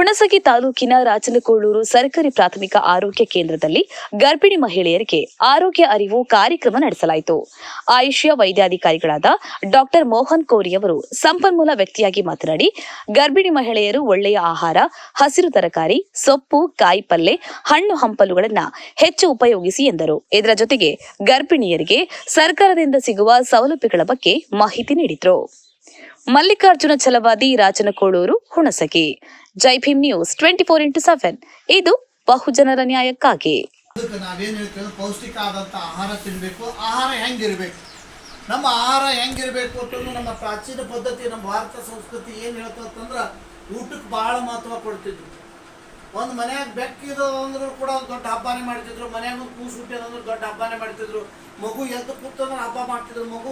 ಹುಣಸಗಿ ತಾಲೂಕಿನ ರಾಜನಕೋಳೂರು ಸರ್ಕಾರಿ ಪ್ರಾಥಮಿಕ ಆರೋಗ್ಯ ಕೇಂದ್ರದಲ್ಲಿ ಗರ್ಭಿಣಿ ಮಹಿಳೆಯರಿಗೆ ಆರೋಗ್ಯ ಅರಿವು ಕಾರ್ಯಕ್ರಮ ನಡೆಸಲಾಯಿತು. ಆಯುಷ್ಯ ವೈದ್ಯಾಧಿಕಾರಿಗಳಾದ ಡಾಕ್ಟರ್ ಮೋಹನ್ ಕೋರಿ ಅವರು ಸಂಪನ್ಮೂಲ ವ್ಯಕ್ತಿಯಾಗಿ ಮಾತನಾಡಿ, ಗರ್ಭಿಣಿ ಮಹಿಳೆಯರು ಒಳ್ಳೆಯ ಆಹಾರ, ಹಸಿರು ತರಕಾರಿ, ಸೊಪ್ಪು, ಕಾಯಿ ಪಲ್ಲೆ, ಹಣ್ಣು ಹಂಪಲುಗಳನ್ನು ಹೆಚ್ಚು ಉಪಯೋಗಿಸಿ ಎಂದರು. ಇದರ ಜೊತೆಗೆ ಗರ್ಭಿಣಿಯರಿಗೆ ಸರ್ಕಾರದಿಂದ ಸಿಗುವ ಸೌಲಭ್ಯಗಳ ಬಗ್ಗೆ ಮಾಹಿತಿ ನೀಡಿದರು. ಮಲ್ಲಿಕಾರ್ಜುನ ಛಲವಾದಿ, ರಾಜನಕೋಳೂರು, ಹುಣಸಗಿ. ಜೈ ಭೀಮ್ ನ್ಯೂಸ್ 24x7 ಇದು ಬಹುಜನರ ನ್ಯಾಯಕ್ಕಾಗಿ. ನಾವೇನು ಹೇಳ್ತೀವಿ, ಪೌಷ್ಟಿಕ ಆದಂಥ ಆಹಾರ ತಿನ್ನಬೇಕು. ಆಹಾರ ಹೆಂಗಿರಬೇಕು, ನಮ್ಮ ಆಹಾರ ಹೆಂಗಿರಬೇಕು ಅಂತಂದು ನಮ್ಮ ಪ್ರಾಚೀನ ಪದ್ಧತಿ, ನಮ್ಮ ಭಾರತ ಸಂಸ್ಕೃತಿ ಏನು ಹೇಳ್ತಂದ್ರೆ ಊಟಕ್ಕೆ ಭಾಳ ಮಹತ್ವ ಕೊಡ್ತಿದ್ರು. ಒಂದು ಮನ್ಯಾಗ ಬೆಕ್ಕಿದು ಅಂದ್ರೂ ಕೂಡ ಒಂದು ದೊಡ್ಡ ಹಬ್ಬನೇ ಮಾಡ್ತಿದ್ರು. ಮನ್ಯಾಗ ಒಂದು ಕೂಸು ಹುಟ್ಟಿದಂದ್ರೆ ದೊಡ್ಡ ಹಬ್ಬನೇ ಮಾಡ್ತಿದ್ರು. ಮಗು ಎದ್ದು ಕೂತಂದ್ರೆ ಹಬ್ಬ ಮಾಡ್ತಿದ್ರು. ಮಗು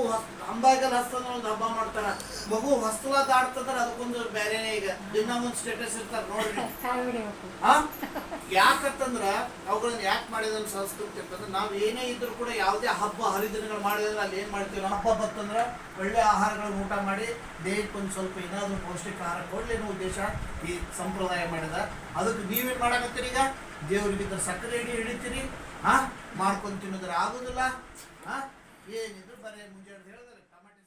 ಅಂಬಾಗಲ್ ಹಸ್ತಂದ್ರೆ ಒಂದು ಹಬ್ಬ ಮಾಡ್ತಾರ. ಮಗು ಹೊಸ್ತಲ ದಾಡ್ತಂದ್ರೆ ಅದಕ್ಕೊಂದು ಬೇರೆನೇ. ಈಗ ದಿನ ಒಂದು ಸ್ಟೇಟಸ್ ಇರ್ತಾರೆ ನೋಡ್ರಿ. ಯಾಕಂತಂದ್ರ ಅವುಗಳನ್ನ ಯಾಕೆ ಮಾಡಿದ ಸಂಸ್ಕೃತಿ ಅಂತಂದ್ರೆ, ನಾವು ಏನೇ ಇದ್ರು ಕೂಡ ಯಾವುದೇ ಹಬ್ಬ ಹರಿದಿನಗಳು ಮಾಡಿದ್ರೆ ಅಲ್ಲಿ ಏನ್ ಮಾಡ್ತೀವಿ, ಹಬ್ಬ ಬತ್ತಂದ್ರೆ ಒಳ್ಳೆ ಆಹಾರಗಳನ್ನ ಊಟ ಮಾಡಿ ದೇಹಕ್ಕೆ ಒಂದು ಸ್ವಲ್ಪ ಏನಾದ್ರು ಪೌಷ್ಟಿಕ ಆಹಾರ ಕೊಡ್ಲಿ ಅನ್ನೋ ಉದ್ದೇಶ ಈ ಸಂಪ್ರದಾಯ ಮಾಡಿದ. ಅದಕ್ಕೆ ನೀವೇನ್ ಮಾಡಕತ್ತೀರಿ, ಈಗ ದೇವ್ರಿಗಿದ್ದ ಸಕ್ಕರೆ ಹಿಡಿತೀರಿ, ಮಾಡ್ಕೊಂಡು ತಿನ್ನೋದ್ರ ಆಗುದಿಲ್ಲ. ಏನಿದ್ರು ಬರೀ ಮುಂಜಾನೆ ಹೇಳಿದ್ರೆ